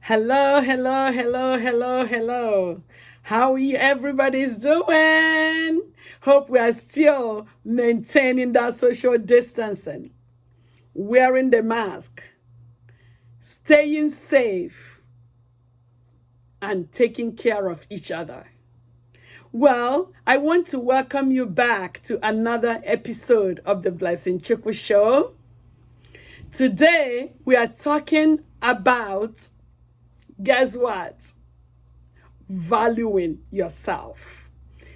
Hello, hello, hello, hello, hello. How everybody's doing? Hope we are still maintaining that social distancing, wearing the mask, staying safe, and taking care of each other. Well, I want to welcome you back to another episode of the Blessing Chukwu Show. Today, we are talking about, guess what? Valuing yourself.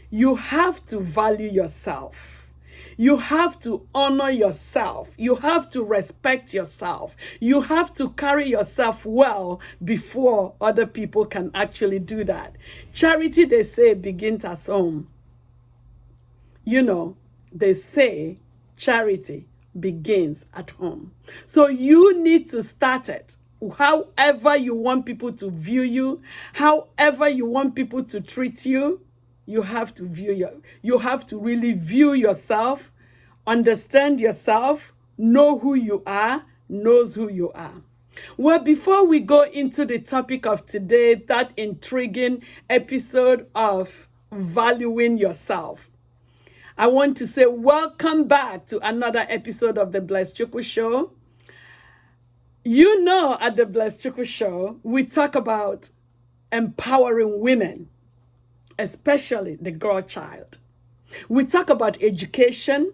You have to value yourself. You have to honor yourself. You have to respect yourself. You have to carry yourself well before other people can actually do that. Charity, they say, begins at home. They say charity begins at home. So you need to start it. However you want people to view you, however you want people to treat you, you have to you have to really view yourself, understand yourself, know who you are, knows who you are. Well, before we go into the topic of today, that intriguing episode of valuing yourself, I want to say welcome back to another episode of the Blessed Chukwu Show. At the Blessed Chukwu Show, we talk about empowering women, especially the girl child. We talk about education.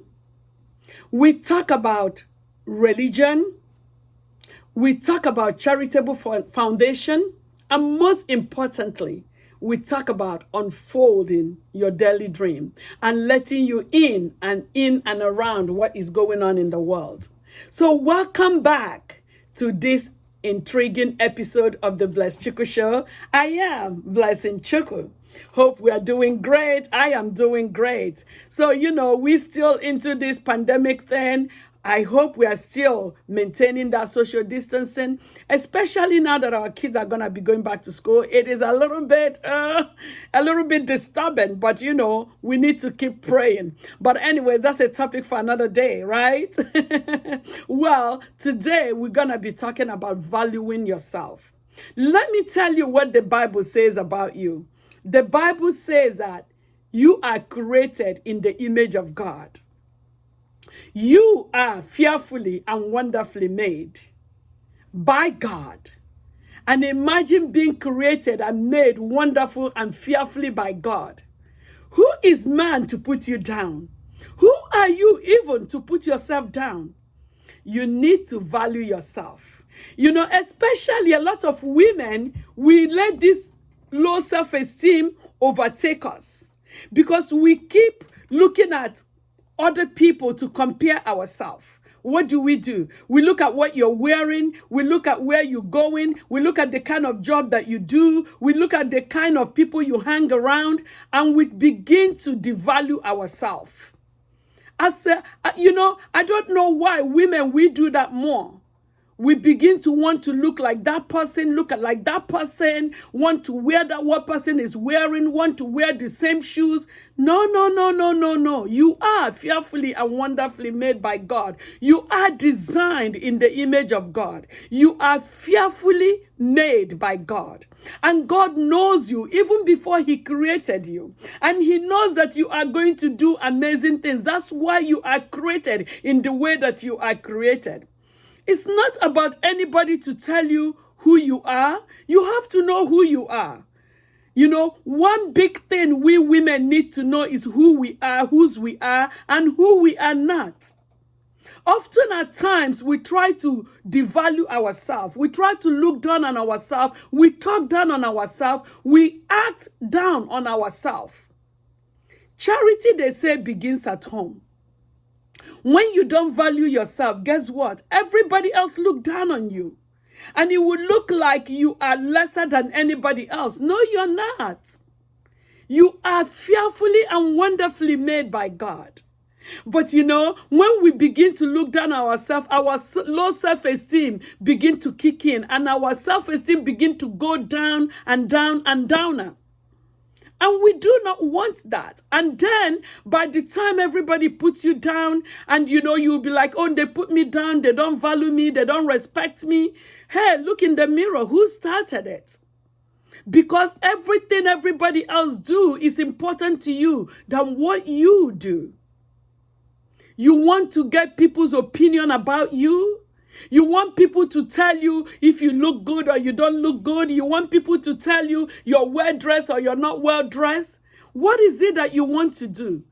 We talk about religion. We talk about charitable foundation. And most importantly, we talk about unfolding your daily dream and letting you in and around what is going on in the world. So welcome back to this intriguing episode of the Blessed Chukwu Show. I am Blessing Chukwu. Hope we are doing great. I am doing great. So, we still into this pandemic thing. I hope we are still maintaining that social distancing, especially now that our kids are going to be going back to school. It is a little bit disturbing, but we need to keep praying. But anyways, that's a topic for another day, right? Well, today we're going to be talking about valuing yourself. Let me tell you what the Bible says about you. The Bible says that you are created in the image of God. You are fearfully and wonderfully made by God. And imagine being created and made wonderful and fearfully by God. Who is man to put you down? Who are you even to put yourself down? You need to value yourself. Especially a lot of women, we let this low self-esteem overtake us because we keep looking at other people to compare ourselves. What do? We look at what you're wearing. We look at where you're going. We look at the kind of job that you do. We look at the kind of people you hang around, and we begin to devalue ourselves. I don't know why women, we do that more. We begin to want to look like that person, want to wear that what person is wearing, want to wear the same shoes. No. You are fearfully and wonderfully made by God. You are designed in the image of God. You are fearfully made by God. And God knows you even before He created you. And He knows that you are going to do amazing things. That's why you are created in the way that you are created. It's not about anybody to tell you who you are. You have to know who you are. One big thing we women need to know is who we are, whose we are, and who we are not. Often at times, we try to devalue ourselves. We try to look down on ourselves. We talk down on ourselves. We act down on ourselves. Charity, they say, begins at home. When you don't value yourself, guess what? Everybody else look down on you. And it will look like you are lesser than anybody else. No, you're not. You are fearfully and wonderfully made by God. But when we begin to look down on ourselves, our low self-esteem begin to kick in. And our self-esteem begin to go down and down and downer. And we do not want that. And then by the time everybody puts you down and you'll be like, oh, they put me down, they don't value me, they don't respect me. Hey, look in the mirror. Who started it? Because everything everybody else do is important to you than what you do. You want to get people's opinion about you. You want people to tell you if you look good or you don't look good. You want people to tell you you're well dressed or you're not well dressed. What is it that you want to do?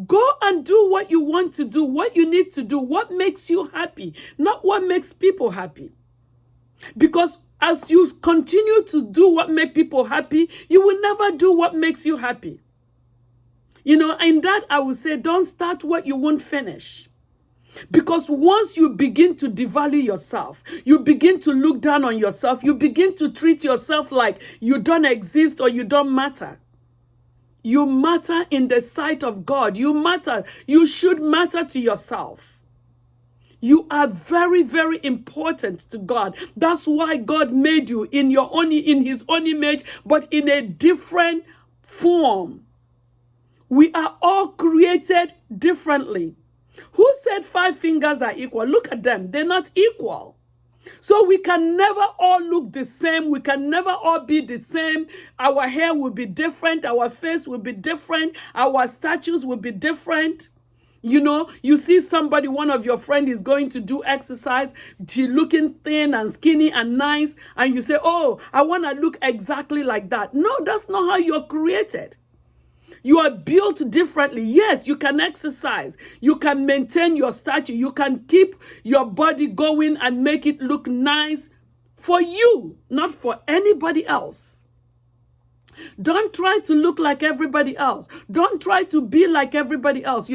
Go and do what you want to do, what you need to do, what makes you happy, not what makes people happy. Because as you continue to do what makes people happy, you will never do what makes you happy. In that I would say, don't start what you won't finish. Because once you begin to devalue yourself, you begin to look down on yourself, you begin to treat yourself like you don't exist or you don't matter. You matter in the sight of God. You matter. You should matter to yourself. You are very, very important to God. That's why God made you in His own image, but in a different form. We are all created differently. Who said 5 fingers are equal? Look at them. They're not equal. So we can never all look the same. We can never all be the same. Our hair will be different. Our face will be different. Our statues will be different. You see somebody, one of your friends is going to do exercise. She looking thin and skinny and nice. And you say, oh, I want to look exactly like that. No, that's not how you're created. You are built differently. Yes, you can exercise. You can maintain your stature. You can keep your body going and make it look nice for you, not for anybody else. Don't try to look like everybody else. Don't try to be like everybody else.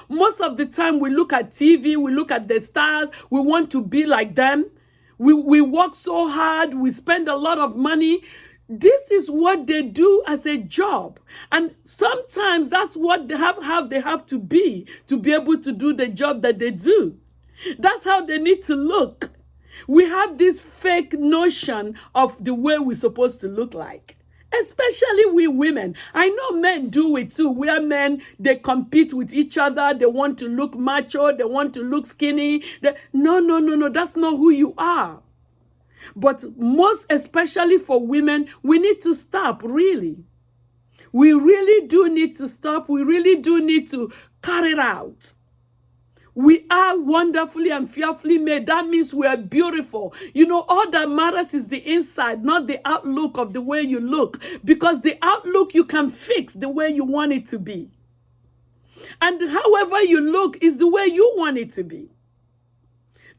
Most of the time we look at TV, we look at the stars, we want to be like them. We work so hard, we spend a lot of money. This is what they do as a job. And sometimes that's what how they have to be able to do the job that they do. That's how they need to look. We have this fake notion of the way we're supposed to look like. Especially we women. I know men do it too. We are men, they compete with each other. They want to look macho. They want to look skinny. No. That's not who you are. But most especially for women, we need to stop, really. We really do need to stop. We really do need to cut it out. We are wonderfully and fearfully made. That means we are beautiful. All that matters is the inside, not the outlook of the way you look. Because the outlook you can fix the way you want it to be. And however you look is the way you want it to be.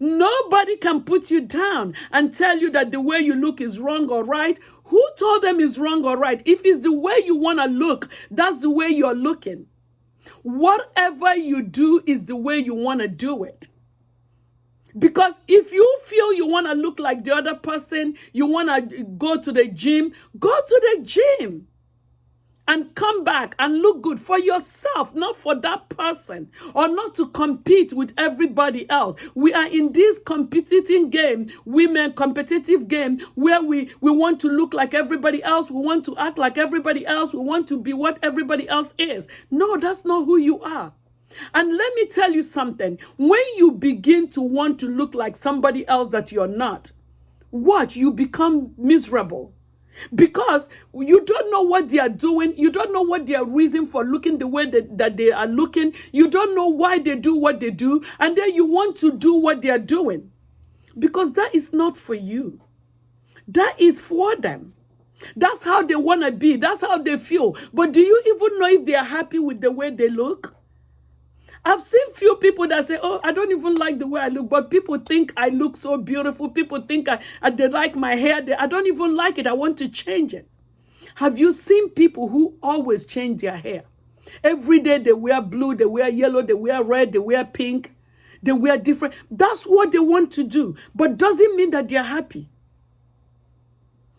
Nobody can put you down and tell you that the way you look is wrong or right. Who told them is wrong or right? If it's the way you want to look, that's the way you're looking. Whatever you do is the way you want to do it. Because if you feel you want to look like the other person, you want to go to the gym, go to the gym. And come back and look good for yourself, not for that person, or not to compete with everybody else. We are in this competitive game, competitive game, where we want to look like everybody else. We want to act like everybody else. We want to be what everybody else is. No, that's not who you are. And let me tell you something. When you begin to want to look like somebody else that you're not, watch, you become miserable. Because you don't know what they are doing. You don't know what their reason for looking the way that they are looking. You don't know why they do what they do. And then you want to do what they are doing. Because that is not for you. That is for them. That's how they want to be. That's how they feel. But do you even know if they are happy with the way they look? I've seen few people that say, oh, I don't even like the way I look, but people think I look so beautiful. People think they like my hair. I don't even like it. I want to change it. Have you seen people who always change their hair? Every day they wear blue, they wear yellow, they wear red, they wear pink, they wear different. That's what they want to do, but doesn't mean that they're happy.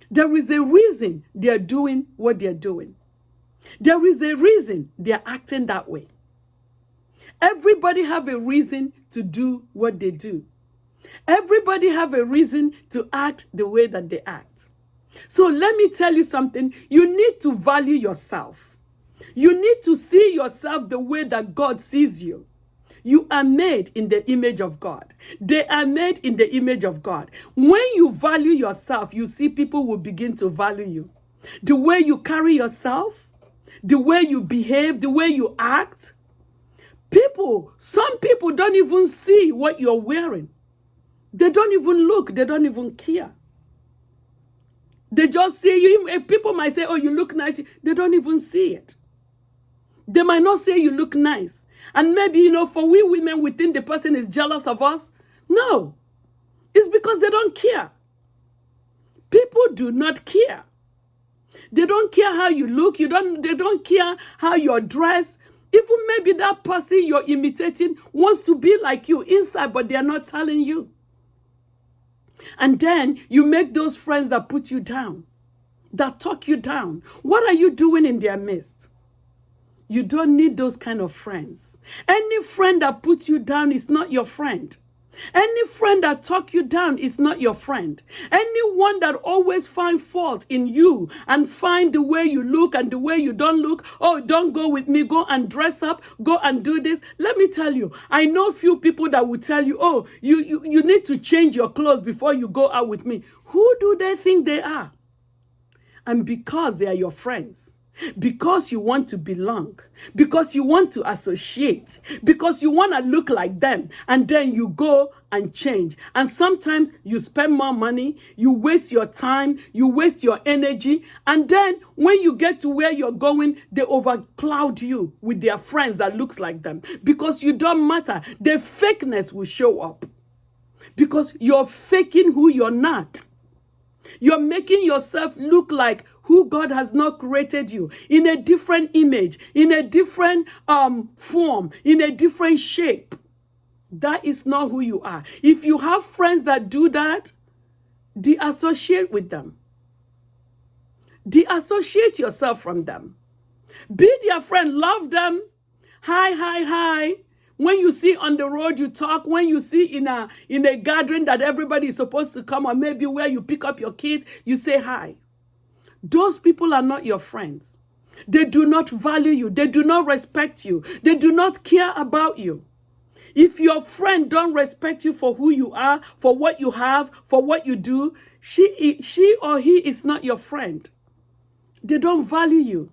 There is a reason they're doing what they're doing. There is a reason they're acting that way. Everybody have a reason to do what they do. Everybody have a reason to act the way that they act. So let me tell you something. You need to value yourself. You need to see yourself the way that God sees you. You are made in the image of God. They are made in the image of God. When you value yourself, you see people will begin to value you. The way you carry yourself, the way you behave, the way you act. Some people don't even see what you're wearing. They don't even look. They don't even care. They just see you. People might say, oh, you look nice. They don't even see it. They might not say you look nice. And maybe, for we women, we think the person is jealous of us. No. It's because they don't care. People do not care. They don't care how you look. They don't care how you're dressed. Even maybe that person you're imitating wants to be like you inside, but they're not telling you. And then you make those friends that put you down, that talk you down. What are you doing in their midst? You don't need those kind of friends. Any friend that puts you down is not your friend. Any friend that talk you down is not your friend. Anyone that always find fault in you and find the way you look and the way you don't look, oh, don't go with me, go and dress up, go and do this. Let me tell you, I know few people that will tell you, oh, you need to change your clothes before you go out with me. Who do they think they are? And because they are your friends, because you want to belong, because you want to associate, because you want to look like them, and then you go and change. And sometimes you spend more money, you waste your time, you waste your energy, and then when you get to where you're going, they overcloud you with their friends that looks like them, because you don't matter. The fakeness will show up because you're faking who you're not. You're making yourself look like who God has not created you, in a different image, in a different form, in a different shape. That is not who you are. If you have friends that do that, de-associate with them. De-associate yourself from them. Be their friend. Love them. Hi. When you see on the road, you talk. When you see in a gathering that everybody is supposed to come, or maybe where you pick up your kids, you say hi. Those people are not your friends. They do not value you. They do not respect you. They do not care about you. If your friend don't respect you for who you are, for what you have, for what you do, she or he is not your friend. They don't value you.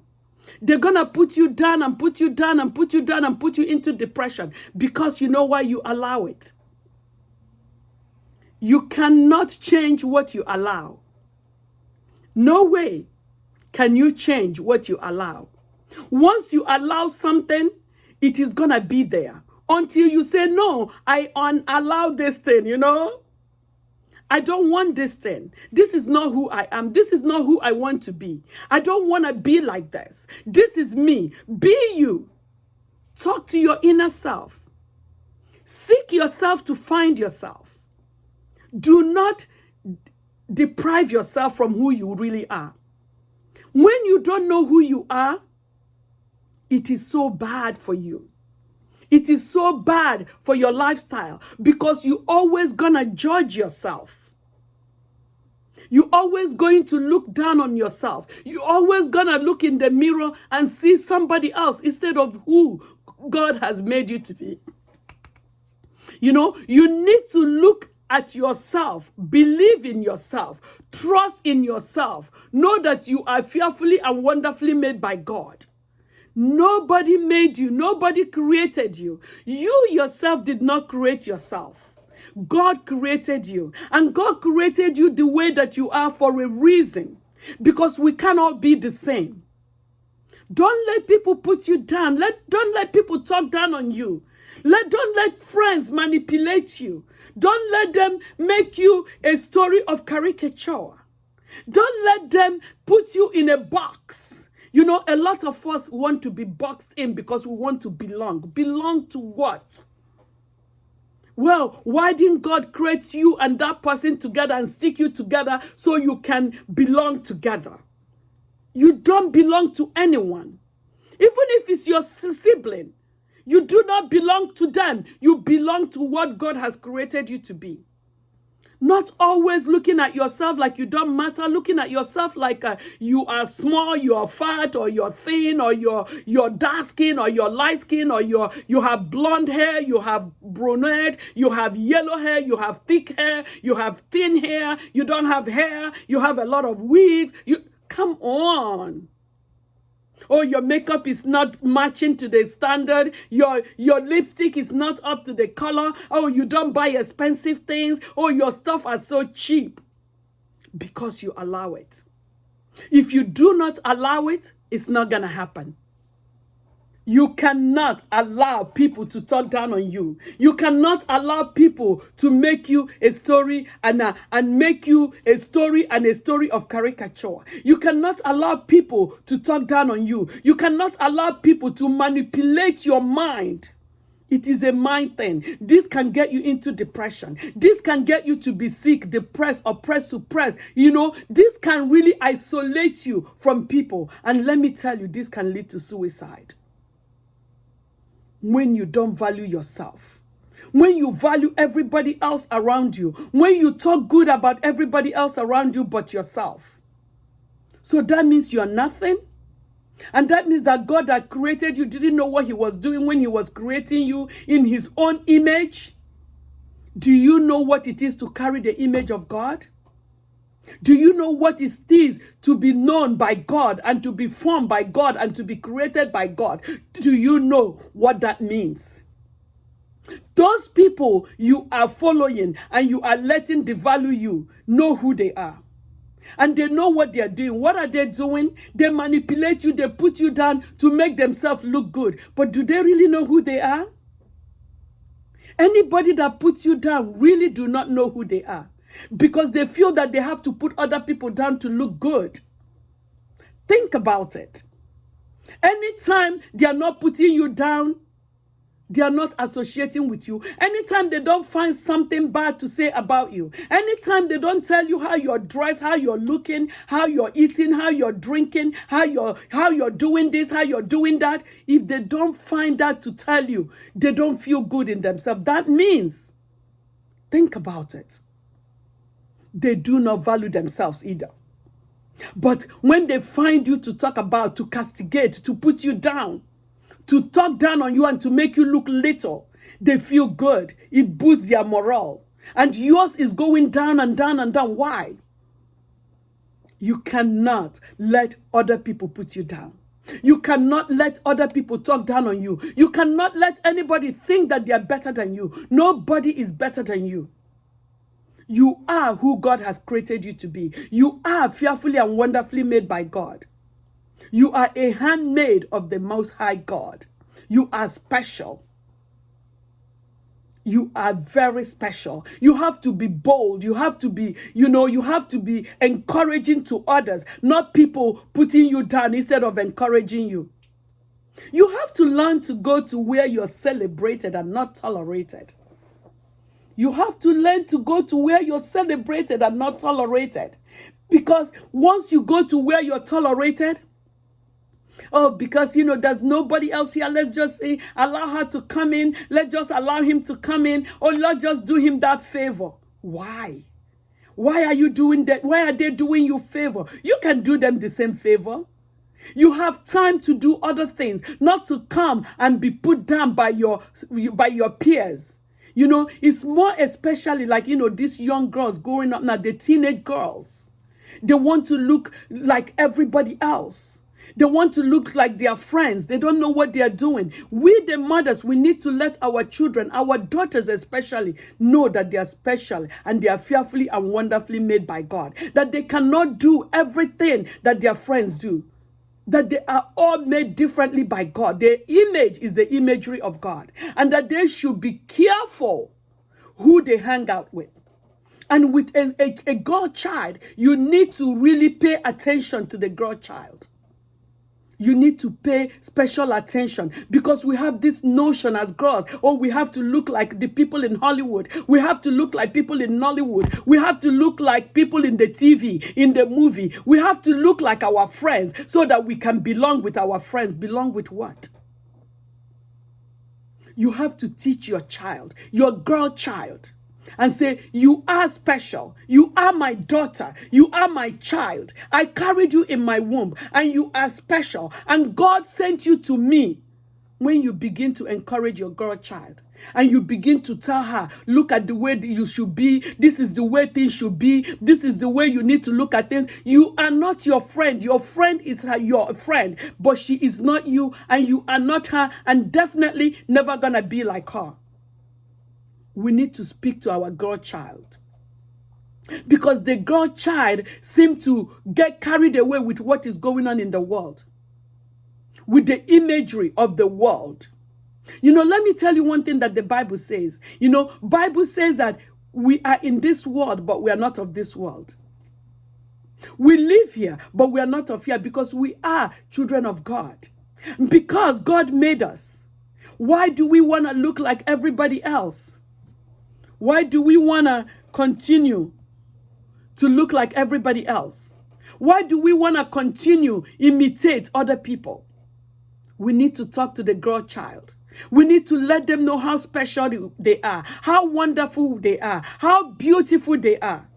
They're going to put you down and put you down and put you down and put you into depression because you know why you allow it. You cannot change what you allow. No way can you change what you allow. Once you allow something, it is going to be there until you say, no, I unallow this thing, I don't want this thing. This is not who I am. This is not who I want to be. I don't want to be like this. This is me. Be you. Talk to your inner self. Seek yourself to find yourself. Do not deprive yourself from who you really are. When you don't know who you are, it is so bad for you. It is so bad for your lifestyle because you're always gonna judge yourself. You're always going to look down on yourself. You're always gonna look in the mirror and see somebody else instead of who God has made you to be. You need to look at yourself, believe in yourself, trust in yourself, know that you are fearfully and wonderfully made by God. Nobody made you, nobody created you. You yourself did not create yourself. God created you, and God created you the way that you are for a reason, because we cannot be the same. Don't let people put you down. Don't let people talk down on you. Don't let friends manipulate you. Don't let them make you a story of caricature. Don't let them put you in a box. A lot of us want to be boxed in because we want to belong. Belong to what? Well, why didn't God create you and that person together and stick you together so you can belong together? You don't belong to anyone. Even if it's your sibling, you do not belong to them. You belong to what God has created you to be. Not always looking at yourself like you don't matter, looking at yourself like you are small, you are fat, or you're thin, or you're dark skin, or you're light skin, or you have blonde hair, you have brunette, you have yellow hair, you have thick hair, you have thin hair, you don't have hair, you have a lot of wigs. Come on. Oh, your makeup is not matching to the standard. Your lipstick is not up to the color. Oh, you don't buy expensive things. Oh, your stuff are so cheap. Because you allow it. If you do not allow it, it's not going to happen. You cannot allow people to talk down on you. You cannot allow people to make you a story and make you a story and a story of caricature. You cannot allow people to talk down on you. You cannot allow people to manipulate your mind. It is a mind thing. This can get you into depression. This can get you to be sick, depressed, oppressed, suppressed. This can really isolate you from people. And let me tell you, this can lead to suicide. When you don't value yourself, when you value everybody else around you, when you talk good about everybody else around you but yourself. So that means you're nothing. And that means that God that created you didn't know what he was doing when he was creating you in his own image. Do you know what it is to carry the image of God? Do you know what it is to be known by God and to be formed by God and to be created by God? Do you know what that means? Those people you are following and you are letting devalue you know who they are. And they know what they are doing. What are they doing? They manipulate you. They put you down to make themselves look good. But do they really know who they are? Anybody that puts you down really do not know who they are. Because they feel that they have to put other people down to look good. Think about it. Anytime they are not putting you down, they are not associating with you. Anytime they don't find something bad to say about you. Anytime they don't tell you how you're dressed, how you're looking, how you're eating, how you're drinking, how you're doing this, how you're doing that. If they don't find that to tell you, they don't feel good in themselves. That means, think about it. They do not value themselves either. But when they find you to talk about, to castigate, to put you down, to talk down on you and to make you look little, they feel good. It boosts their morale. And yours is going down and down and down. Why? You cannot let other people put you down. You cannot let other people talk down on you. You cannot let anybody think that they are better than you. Nobody is better than you. You are who God has created you to be. You are fearfully and wonderfully made by God. You are a handmaid of the Most High God. You are special. You are very special. You have to be bold. You have to be, you have to be encouraging to others, not people putting you down instead of encouraging you. You have to learn to go to where you're celebrated and not tolerated. You have to learn to go to where you're celebrated and not tolerated. Because once you go to where you're tolerated, because, there's nobody else here. Let's just say, allow her to come in. Let's just allow him to come in. Or let's just do him that favor. Why? Why are you doing that? Why are they doing you favor? You can do them the same favor. You have time to do other things, not to come and be put down by your peers. It's more especially like, these young girls growing up now, the teenage girls. They want to look like everybody else. They want to look like their friends. They don't know what they are doing. We, the mothers, we need to let our children, our daughters especially, know that they are special and they are fearfully and wonderfully made by God. That they cannot do everything that their friends do. That they are all made differently by God. Their image is the imagery of God. And that they should be careful who they hang out with. And with a girl child, you need to really pay attention to the girl child. You need to pay special attention because we have this notion as girls, we have to look like the people in Hollywood. We have to look like people in Nollywood. We have to look like people in the TV, in the movie. We have to look like our friends so that we can belong with our friends. Belong with what? You have to teach your child, your girl child, and say, you are special. You are my daughter. You are my child. I carried you in my womb and you are special. And God sent you to me. When you begin to encourage your girl child and you begin to tell her, look at the way that you should be. This is the way things should be. This is the way you need to look at things. You are not your friend. Your friend is your friend, but she is not you and you are not her and definitely never gonna be like her. We need to speak to our girl child. Because the girl child seems to get carried away with what is going on in the world. With the imagery of the world. Let me tell you one thing that the Bible says. Bible says that we are in this world, but we are not of this world. We live here, but we are not of here because we are children of God. Because God made us. Why do we want to look like everybody else? Why do we want to continue to look like everybody else? Why do we want to continue imitate other people? We need to talk to the girl child. We need to let them know how special they are, how wonderful they are, how beautiful they are.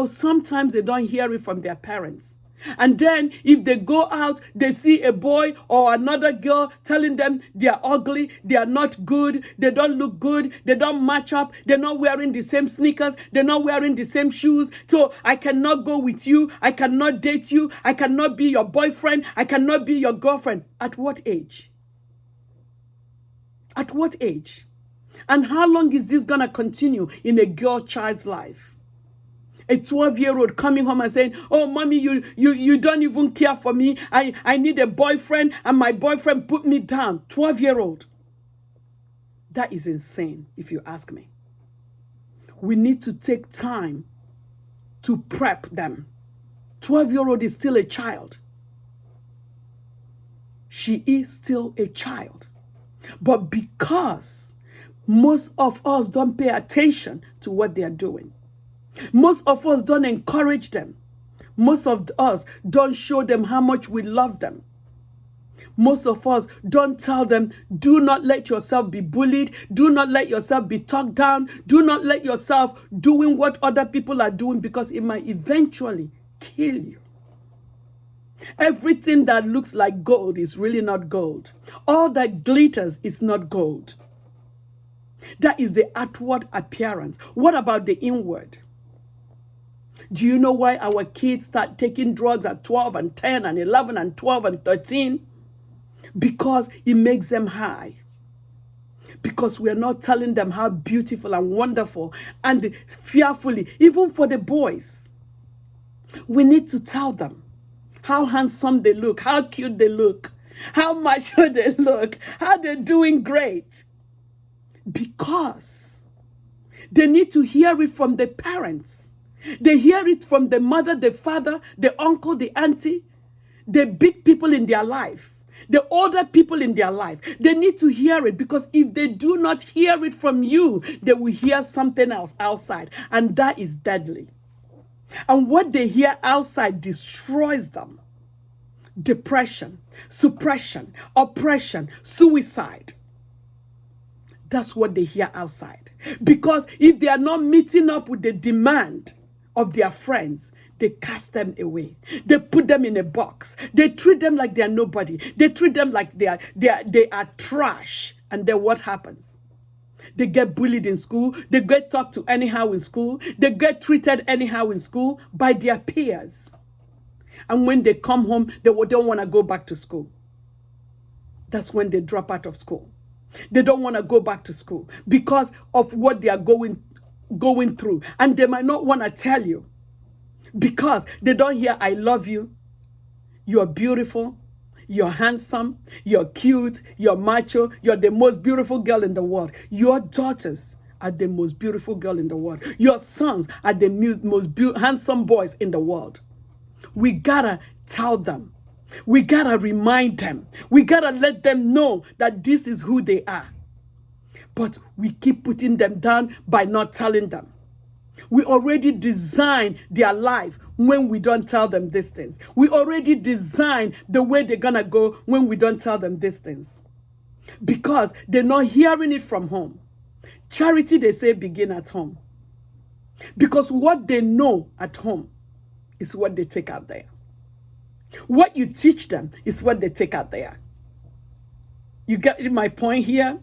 Sometimes they don't hear it from their parents. And then if they go out, they see a boy or another girl telling them they are ugly, they are not good, they don't look good, they don't match up, they're not wearing the same sneakers, they're not wearing the same shoes. So I cannot go with you, I cannot date you, I cannot be your boyfriend, I cannot be your girlfriend. At what age? At what age? And how long is this gonna continue in a girl child's life? A 12-year-old coming home and saying, oh, mommy, you don't even care for me. I need a boyfriend and my boyfriend put me down. 12-year-old. That is insane, if you ask me. We need to take time to prep them. 12-year-old is still a child. She is still a child. But because most of us don't pay attention to what they are doing, most of us don't encourage them. Most of us don't show them how much we love them. Most of us don't tell them, do not let yourself be bullied. Do not let yourself be talked down. Do not let yourself doing what other people are doing because it might eventually kill you. Everything that looks like gold is really not gold. All that glitters is not gold. That is the outward appearance. What about the inward? Do you know why our kids start taking drugs at 12 and 10 and 11 and 12 and 13? Because it makes them high. Because we are not telling them how beautiful and wonderful and fearfully, even for the boys. We need to tell them how handsome they look, how cute they look, how mature they look, how they're doing great. Because they need to hear it from the parents. They hear it from the mother, the father, the uncle, the auntie, the big people in their life, the older people in their life. They need to hear it because if they do not hear it from you, they will hear something else outside. And that is deadly. And what they hear outside destroys them. Depression, suppression, oppression, suicide. That's what they hear outside. Because if they are not meeting up with the demand of their friends, they cast them away. They put them in a box. They treat them like they are nobody. They treat them like they are trash. And then what happens? They get bullied in school. They get talked to anyhow in school. They get treated anyhow in school by their peers. And when they come home, they don't want to go back to school. That's when they drop out of school. They don't want to go back to school because of what they are going through. And they might not want to tell you because they don't hear, I love you, you're beautiful, you're handsome, you're cute, you're macho, you're the most beautiful girl in the world. Your daughters are the most beautiful girl in the world. Your sons are the most handsome boys in the world. We gotta tell them. We gotta remind them. We gotta let them know that this is who they are. But we keep putting them down by not telling them. We already design their life when we don't tell them these things. We already design the way they're gonna go when we don't tell them these things. Because they're not hearing it from home. Charity, they say, begin at home. Because what they know at home is what they take out there. What you teach them is what they take out there. You get my point here?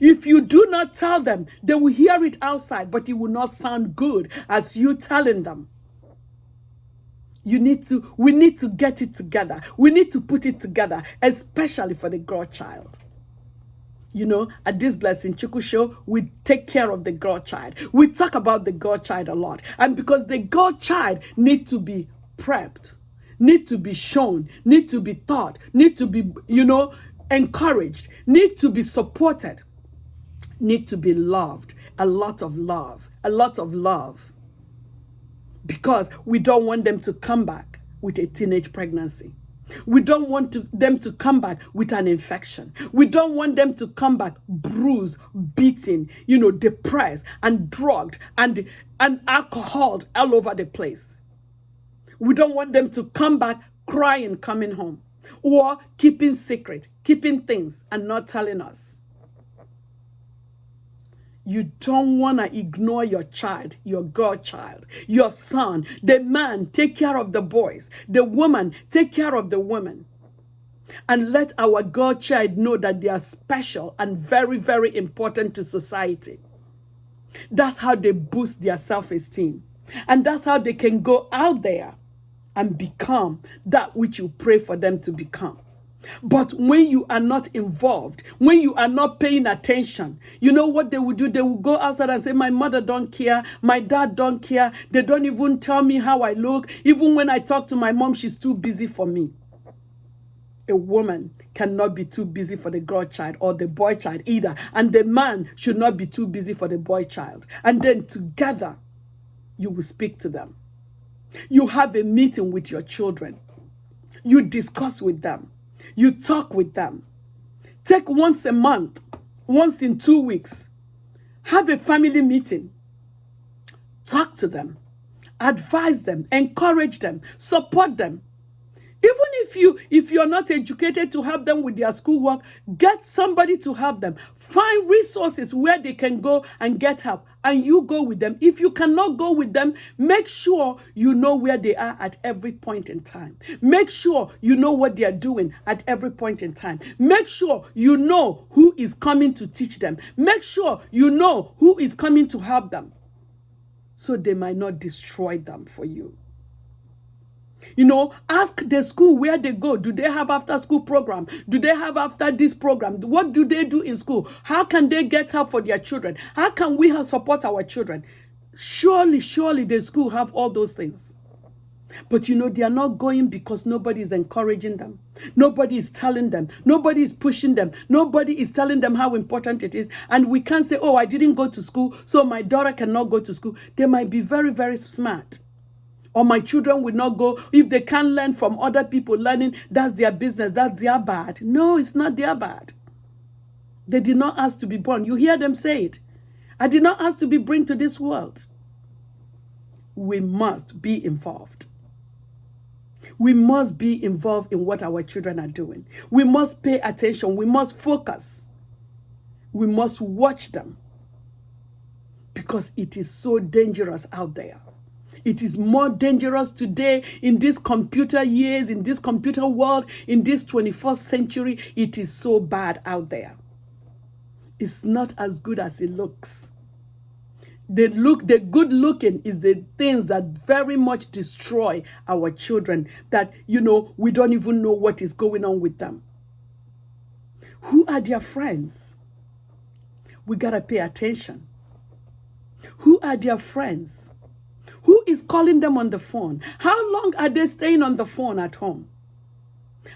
If you do not tell them, they will hear it outside, but it will not sound good as you telling them. We need to get it together. We need to put it together, especially for the girl child. You know, at this Blessing Chukwu show, we take care of the girl child. We talk about the girl child a lot. And because the girl child need to be prepped, need to be shown, need to be taught, need to be, encouraged, need to be supported, need to be loved. A lot of love. Because we don't want them to come back with a teenage pregnancy. We don't want them to come back with an infection. We don't want them to come back bruised, beaten, depressed and drugged and alcoholed all over the place. We don't want them to come back crying coming home or keeping secret, keeping things and not telling us. You don't want to ignore your child, your girl child, your son. The man, take care of the boys. The woman, take care of the women. And let our girl child know that they are special and very, very important to society. That's how they boost their self-esteem. And that's how they can go out there and become that which you pray for them to become. But when you are not involved, when you are not paying attention, you know what they will do? They will go outside and say, my mother don't care, my dad don't care, they don't even tell me how I look. Even when I talk to my mom, she's too busy for me. A woman cannot be too busy for the girl child or the boy child either. And the man should not be too busy for the boy child. And then together, you will speak to them. You have a meeting with your children. You discuss with them. You talk with them. Take once a month, once in 2 weeks. Have a family meeting. Talk to them. Advise them. Encourage them. Support them. Even if you're not educated to help them with their schoolwork, get somebody to help them. Find resources where they can go and get help. And you go with them. If you cannot go with them, make sure you know where they are at every point in time. Make sure you know what they are doing at every point in time. Make sure you know who is coming to teach them. Make sure you know who is coming to help them, so they might not destroy them for you. Ask the school where they go. Do they have after school program? Do they have after this program? What do they do in school? How can they get help for their children? How can we support our children? Surely the school have all those things. But they are not going because nobody is encouraging them. Nobody is telling them. Nobody is pushing them. Nobody is telling them how important it is. And we can't say, oh, I didn't go to school, so my daughter cannot go to school. They might be very, very smart. Or my children will not go. If they can't learn from other people learning, that's their business, that's their bad. No, it's not their bad. They did not ask to be born. You hear them say it. I did not ask to be brought to this world. We must be involved. We must be involved in what our children are doing. We must pay attention. We must focus. We must watch them. Because it is so dangerous out there. It is more dangerous today in these computer years, in this computer world, in this 21st century. It is so bad out there. It's not as good as it looks. The good looking is the things that very much destroy our children, that, we don't even know what is going on with them. Who are their friends? We got to pay attention. Who are their friends? Who is calling them on the phone? How long are they staying on the phone at home?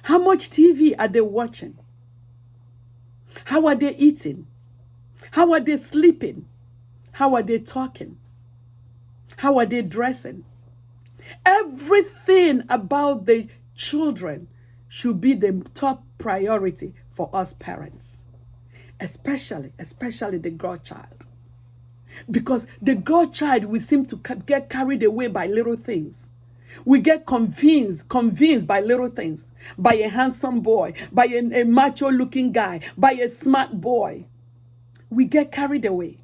How much TV are they watching? How are they eating? How are they sleeping? How are they talking? How are they dressing? Everything about the children should be the top priority for us parents, especially the girl child. Because the girl child, we seem to get carried away by little things. We get convinced by little things. By a handsome boy, by a macho-looking guy, by a smart boy. We get carried away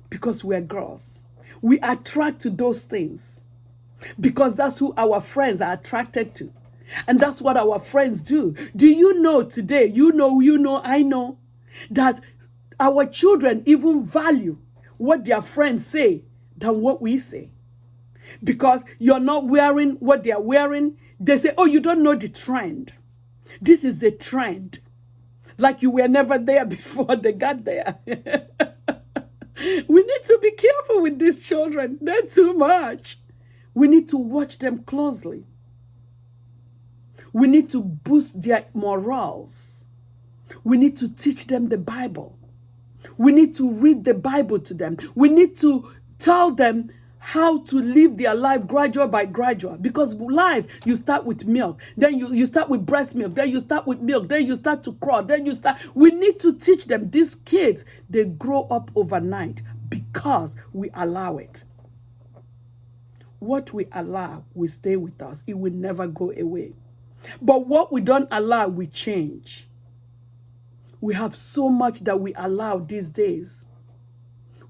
because we're girls. We attract to those things because that's who our friends are attracted to. And that's what our friends do. Do you know today, I know that our children even value what their friends say than what we say. Because you're not wearing what they're wearing, they say, oh, you don't know the trend. This is the trend. Like you were never there before they got there. We need to be careful with these children. They're too much. We need to watch them closely. We need to boost their morals. We need to teach them the Bible. We need to read the Bible to them. We need to tell them how to live their life gradual by gradual. Because life, you start with milk. Then you start with breast milk. Then you start with milk. Then you start to crawl. Then you start. We need to teach them. These kids, they grow up overnight because we allow it. What we allow will stay with us. It will never go away. But what we don't allow, we change. We have so much that we allow these days.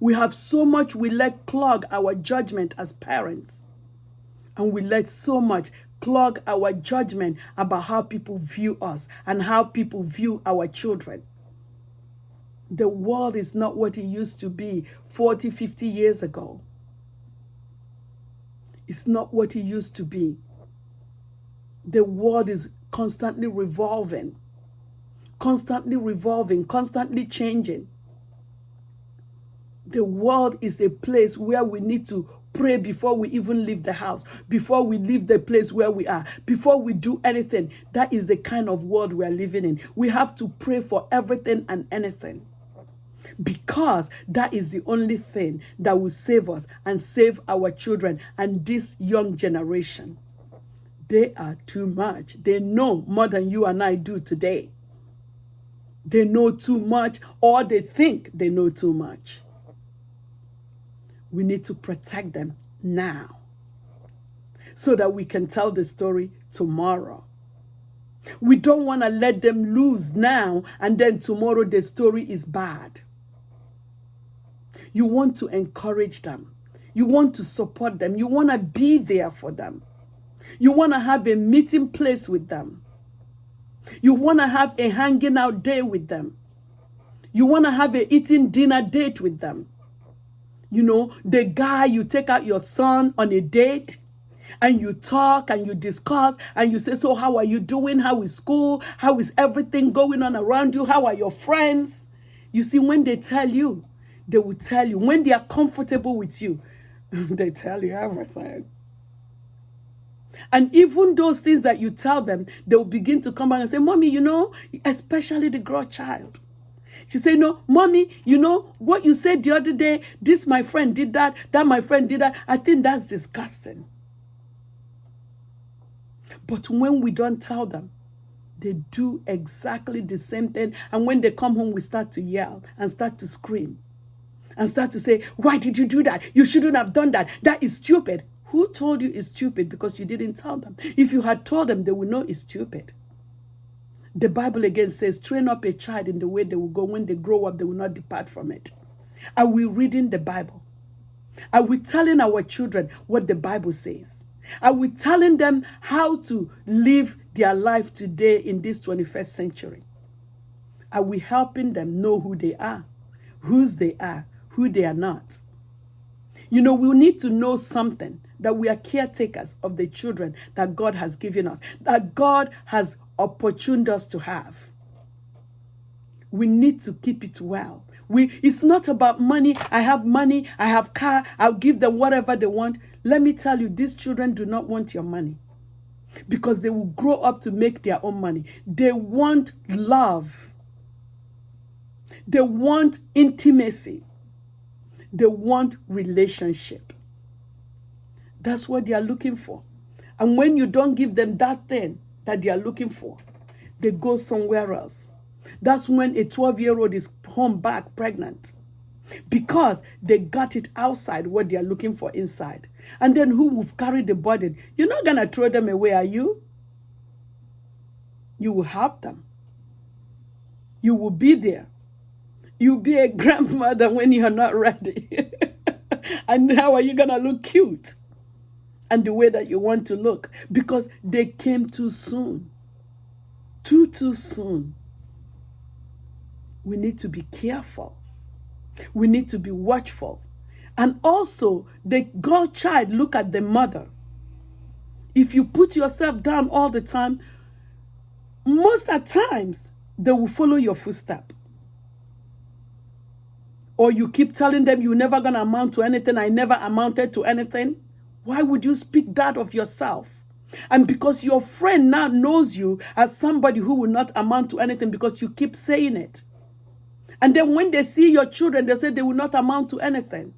We have so much we let clog our judgment as parents. And we let so much clog our judgment about how people view us and how people view our children. The world is not what it used to be 40, 50 years ago. It's not what it used to be. The world is constantly revolving, constantly changing. The world is a place where we need to pray before we even leave the house, before we leave the place where we are, before we do anything. That is the kind of world we are living in. We have to pray for everything and anything, because that is the only thing that will save us and save our children and this young generation. They are too much. They know more than you and I do today. They know too much, or they think they know too much. We need to protect them now so that we can tell the story tomorrow. We don't want to let them lose now and then tomorrow the story is bad. You want to encourage them. You want to support them. You want to be there for them. You want to have a meeting place with them. You want to have a hanging out day with them. You want to have a eating dinner date with them. You know, the guy, you take out your son on a date and you talk and you discuss and you say, so how are you doing? How is school? How is everything going on around you? How are your friends? You see, when they tell you, they will tell you. When they are comfortable with you, they tell you everything. And even those things that you tell them, they will begin to come back and say, Mommy, you know, especially the girl child. She say, no, Mommy, you know, what you said the other day, this my friend did that my friend did that. I think that's disgusting. But when we don't tell them, they do exactly the same thing. And when they come home, we start to yell and start to scream and start to say, why did you do that? You shouldn't have done that. That is stupid. Who told you it's stupid? Because you didn't tell them. If you had told them, they would know it's stupid. The Bible again says, train up a child in the way they will go. When they grow up, they will not depart from it. Are we reading the Bible? Are we telling our children what the Bible says? Are we telling them how to live their life today in this 21st century? Are we helping them know who they are, whose they are, who they are not? You know, we need to know something, that we are caretakers of the children that God has given us, that God has opportuned us to have. We need to keep it well. It's not about money. I have car, I'll give them whatever they want. Let me tell you, these children do not want your money, because they will grow up to make their own money. They want love. They want intimacy. They want relationship. That's what they are looking for. And when you don't give them that thing that they are looking for, they go somewhere else. That's when a 12-year-old is home back pregnant, because they got it outside what they are looking for inside. And then who will carry the burden? You're not going to throw them away, are you? You will help them. You will be there. You'll be a grandmother when you're not ready. And how are you going to look cute? And the way that you want to look? Because they came too soon. Too soon. We need to be careful. We need to be watchful. And also, the godchild look at the mother. If you put yourself down all the time, most of the times, they will follow your footstep. Or you keep telling them you're never going to amount to anything. I never amounted to anything. Why would you speak that of yourself? And because your friend now knows you as somebody who will not amount to anything because you keep saying it. And then when they see your children, they say they will not amount to anything.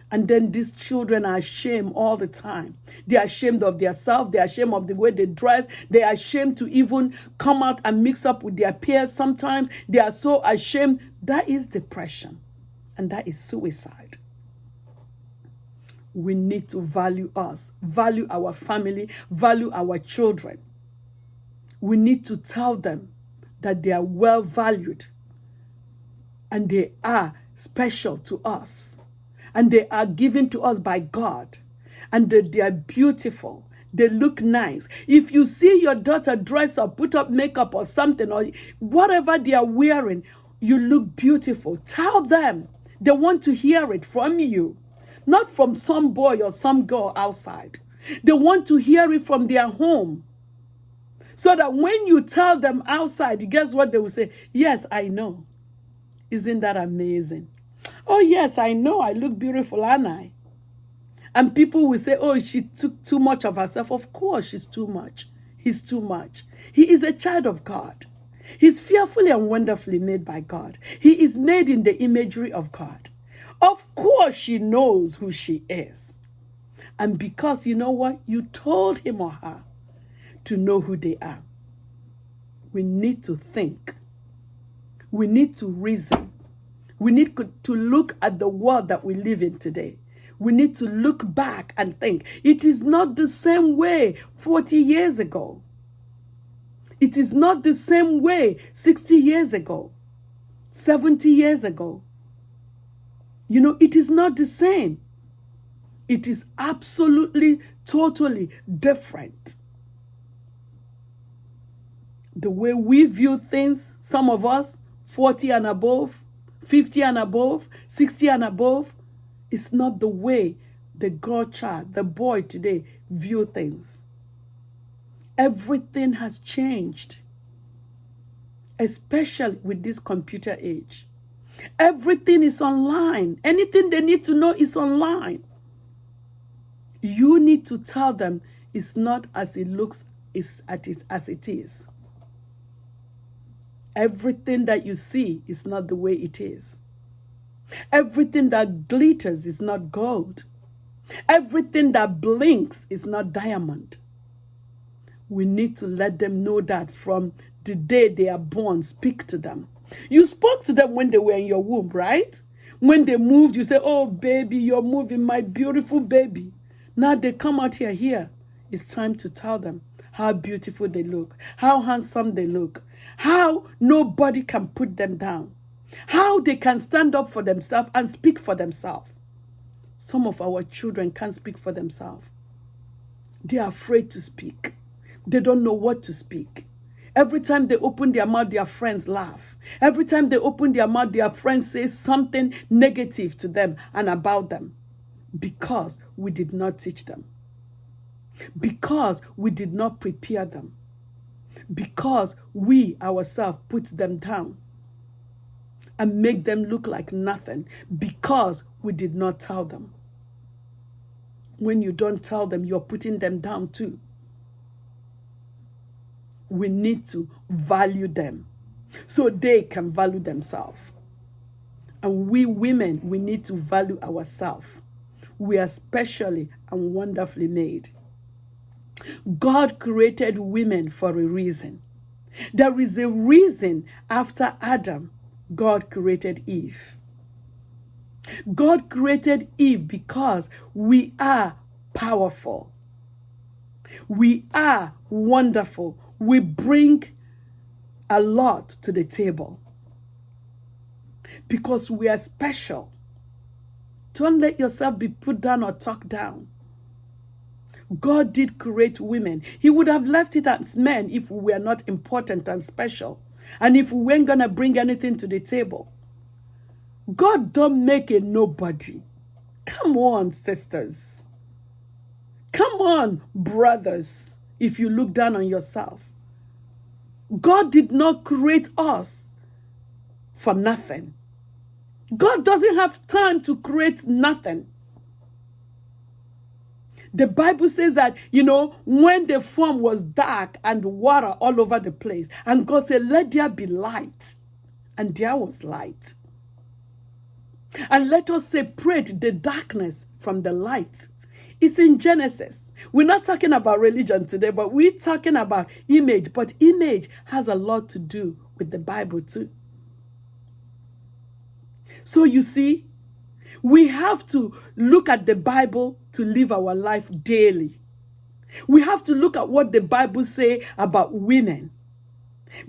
And then these children are ashamed all the time. They are ashamed of themselves. They are ashamed of the way they dress. They are ashamed to even come out and mix up with their peers sometimes. They are so ashamed. That is depression. And that is suicide. We need to value us, value our family, value our children. We need to tell them that they are well valued and they are special to us. And they are given to us by God. And they are beautiful. They look nice. If you see your daughter dress up, put up makeup or something, or whatever they are wearing, you look beautiful. Tell them. They want to hear it from you. Not from some boy or some girl outside. They want to hear it from their home. So that when you tell them outside, guess what they will say? Yes, I know. Isn't that amazing? Oh, yes, I know. I look beautiful, aren't I? And people will say, oh, she took too much of herself. Of course, she's too much. He's too much. He is a child of God. He's fearfully and wonderfully made by God. He is made in the imagery of God. Of course, she knows who she is. And because, you know what? You told him or her to know who they are. We need to think. We need to reason. We need to look at the world that we live in today. We need to look back and think. It is not the same way 40 years ago. It is not the same way 60 years ago, 70 years ago. You know, it is not the same. It is absolutely, totally different. The way we view things, some of us, 40 and above, 50 and above, 60 and above, is not the way the godchild, the boy today, view things. Everything has changed, especially with this computer age. Everything is online. Anything they need to know is online. You need to tell them it's not as it looks, it's as it is. Everything that you see is not the way it is. Everything that glitters is not gold. Everything that blinks is not diamond. We need to let them know that from the day they are born. Speak to them. You spoke to them when they were in your womb, right? When they moved, you say, oh, baby, you're moving, my beautiful baby. Now they come out here. It's time to tell them how beautiful they look, how handsome they look, how nobody can put them down, how they can stand up for themselves and speak for themselves. Some of our children can't speak for themselves. They are afraid to speak. They don't know what to speak. Every time they open their mouth, their friends laugh. Every time they open their mouth, their friends say something negative to them and about them. Because we did not teach them. Because we did not prepare them. Because we ourselves put them down and make them look like nothing. Because we did not tell them. When you don't tell them, you're putting them down too. We need to value them so they can value themselves. And we women, we need to value ourselves. We are specially and wonderfully made. God created women for a reason. There is a reason after Adam, God created Eve. God created Eve because we are powerful. We are wonderful. We bring a lot to the table because we are special Don't let yourself be put down or talked down. God did create women. He would have left it as men if we were not important and special, and if we weren't going to bring anything to the table. God don't make a nobody. Come on, sisters. Come on, brothers, if you look down on yourself. God did not create us for nothing. God doesn't have time to create nothing. The Bible says that, when the form was dark and water all over the place, and God said, let there be light. And there was light. And let us separate the darkness from the light. It's in Genesis. We're not talking about religion today, but we're talking about image. But image has a lot to do with the Bible too. So you see, we have to look at the Bible to live our life daily. We have to look at what the Bible says about women,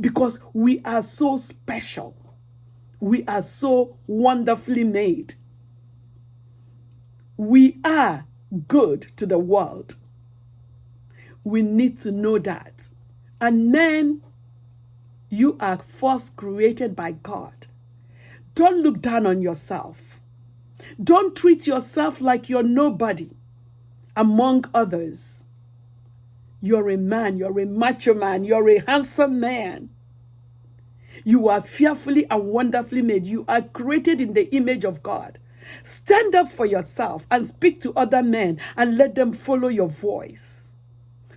because we are so special. We are so wonderfully made. We are good to the world. We need to know that. And men, you are first created by God. Don't look down on yourself. Don't treat yourself like you're nobody among others. You're a man, you're a macho man, you're a handsome man. You are fearfully and wonderfully made. You are created in the image of God. Stand up for yourself and speak to other men and let them follow your voice.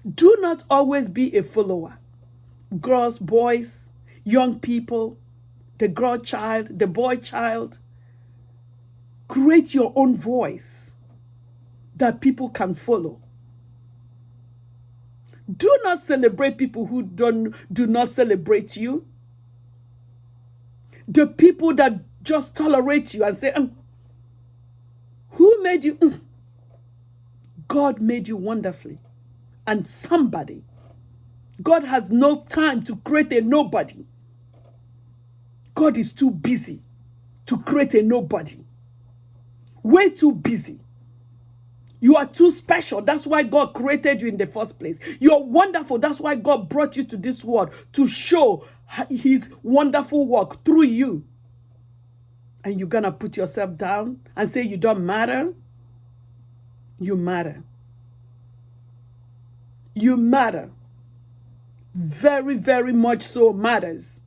Do not always be a follower. Girls, boys, young people, the girl child, the boy child. Create your own voice that people can follow. Do not celebrate people who do not celebrate you. The people that just tolerate you and say, who made you? God made you wonderfully. And somebody. God has no time to create a nobody. God is too busy to create a nobody. Way too busy. You are too special. That's why God created you in the first place. You're wonderful. That's why God brought you to this world, to show his wonderful work through you. And you're going to put yourself down and say you don't matter? You matter. You matter. Very, very much so matters.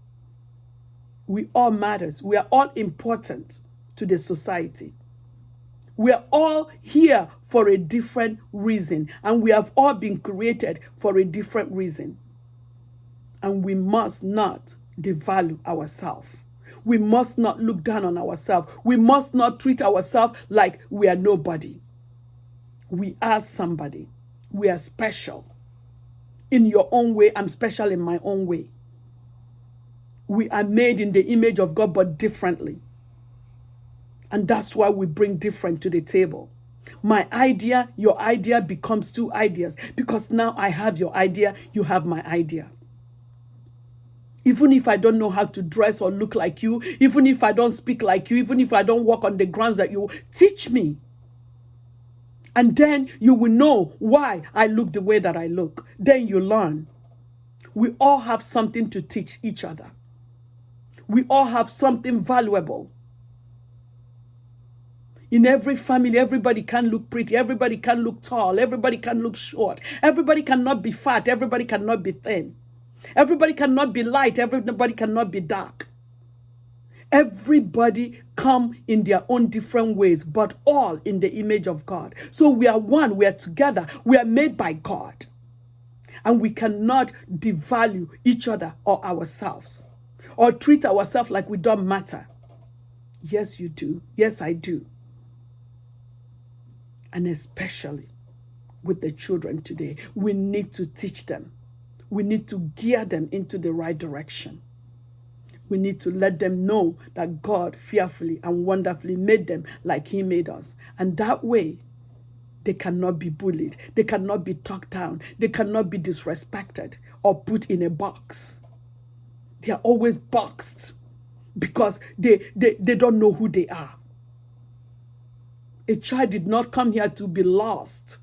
We all matters. We are all important to the society. We are all here for a different reason, and we have all been created for a different reason. And we must not devalue ourselves. We must not look down on ourselves. We must not treat ourselves like we are nobody. We are somebody. We are special. In your own way, I'm special in my own way. We are made in the image of God, but differently. And that's why we bring different to the table. My idea, your idea becomes two ideas, because now I have your idea, you have my idea. Even if I don't know how to dress or look like you, even if I don't speak like you, even if I don't walk on the grounds that you teach me. And then you will know why I look the way that I look. Then you learn. We all have something to teach each other. We all have something valuable. In every family, everybody can look pretty. Everybody can look tall. Everybody can look short. Everybody cannot be fat. Everybody cannot be thin. Everybody cannot be light. Everybody cannot be dark. Everybody come in their own different ways, but all in the image of God. So we are one. We are together. We are made by God. And we cannot devalue each other or ourselves, or treat ourselves like we don't matter. Yes, you do. Yes, I do. And especially with the children today, we need to teach them. We need to gear them into the right direction. We need to let them know that God fearfully and wonderfully made them like he made us. And that way, they cannot be bullied. They cannot be talked down. They cannot be disrespected or put in a box. They are always boxed because they don't know who they are. A child did not come here to be lost.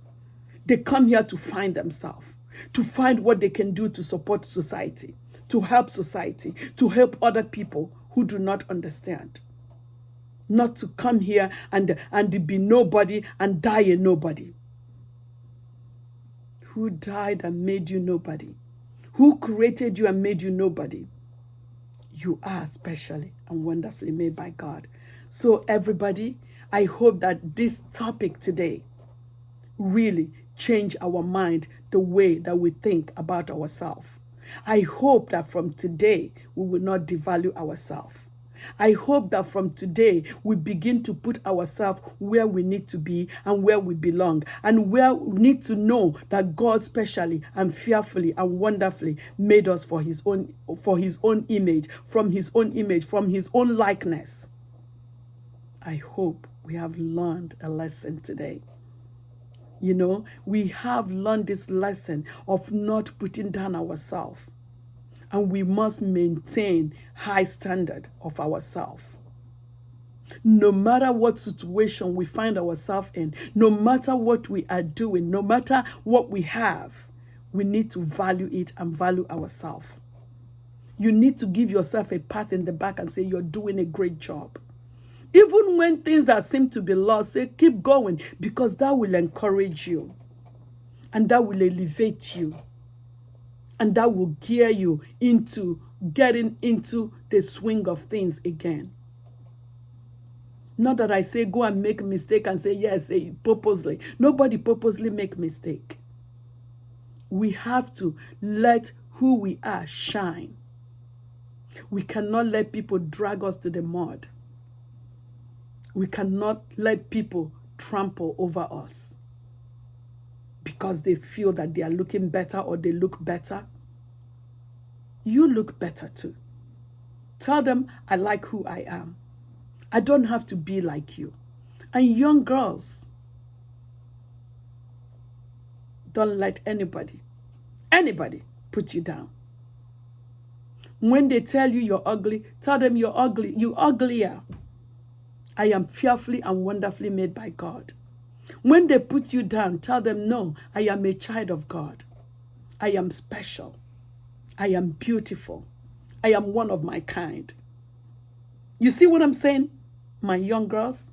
They come here to find themselves, to find what they can do to support society, to help society, to help other people who do not understand. Not to come here and be nobody and die a nobody. Who died and made you nobody? Who created you and made you nobody? You are specially and wonderfully made by God. So everybody, I hope that this topic today really change our mind, the way that we think about ourselves. I hope that from today, we will not devalue ourselves. I hope that from today, we begin to put ourselves where we need to be and where we belong, and where we need to know that God specially and fearfully and wonderfully made us for his own image, from his own likeness. I hope we have learned a lesson today. You know, we have learned this lesson of not putting down ourselves. And we must maintain high standard of ourselves. No matter what situation we find ourselves in, no matter what we are doing, no matter what we have, we need to value it and value ourselves. You need to give yourself a pat in the back and say, you're doing a great job. Even when things that seem to be lost, say, keep going, because that will encourage you. And that will elevate you. And that will gear you into getting into the swing of things again. Not that I say go and make a mistake and say yes, purposely. Nobody purposely make mistake. We have to let who we are shine. We cannot let people drag us to the mud. We cannot let people trample over us because they feel that they are looking better or they look better. You look better too. Tell them, I like who I am. I don't have to be like you. And young girls, don't let anybody put you down. When they tell you you're ugly, tell them you're ugly. You're uglier. I am fearfully and wonderfully made by God. When they put you down, tell them, no, I am a child of God. I am special. I am beautiful. I am one of my kind. You see what I'm saying, my young girls?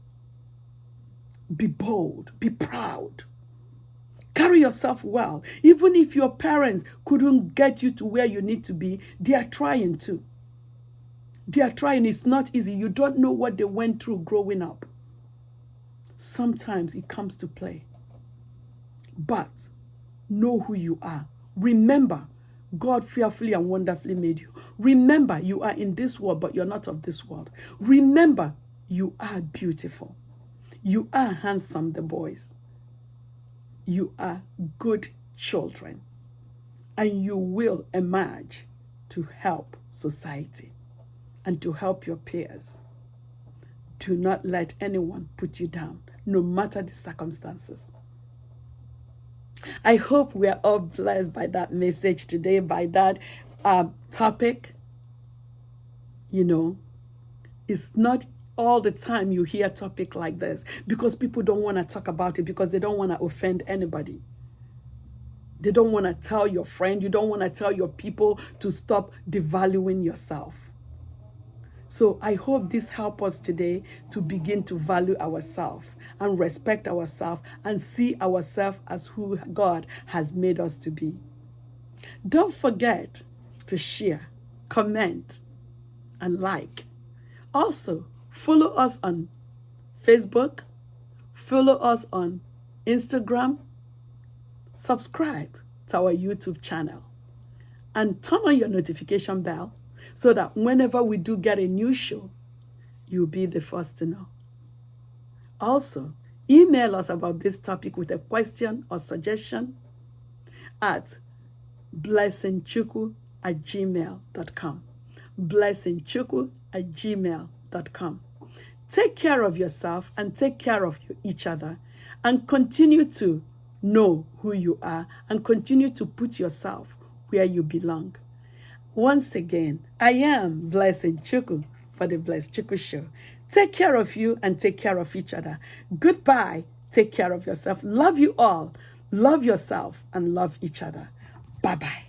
Be bold. Be proud. Carry yourself well. Even if your parents couldn't get you to where you need to be, they are trying to. They are trying. It's not easy. You don't know what they went through growing up. Sometimes it comes to play. But know who you are. Remember, God fearfully and wonderfully made you. Remember, you are in this world, but you're not of this world. Remember, you are beautiful. You are handsome, the boys. You are good children. And you will emerge to help society and to help your peers. Do not let anyone put you down, no matter the circumstances. I hope we are all blessed by that message today, by that topic. You know, it's not all the time you hear a topic like this because people don't want to talk about it because they don't want to offend anybody. They don't want to tell your friend, you don't want to tell your people to stop devaluing yourself. So I hope this helps us today to begin to value ourselves and respect ourselves and see ourselves as who God has made us to be. Don't forget to share, comment, and like. Also, follow us on Facebook, follow us on Instagram, subscribe to our YouTube channel, and turn on your notification bell so that whenever we do get a new show, you'll be the first to know. Also, email us about this topic with a question or suggestion at blessingchukwu@gmail.com. blessingchukwu@gmail.com. Take care of yourself and take care of each other, and continue to know who you are and continue to put yourself where you belong. Once again, I am Blessing Chukwu for the Bless Chukwu Show. Take care of you and take care of each other. Goodbye. Take care of yourself. Love you all. Love yourself and love each other. Bye-bye.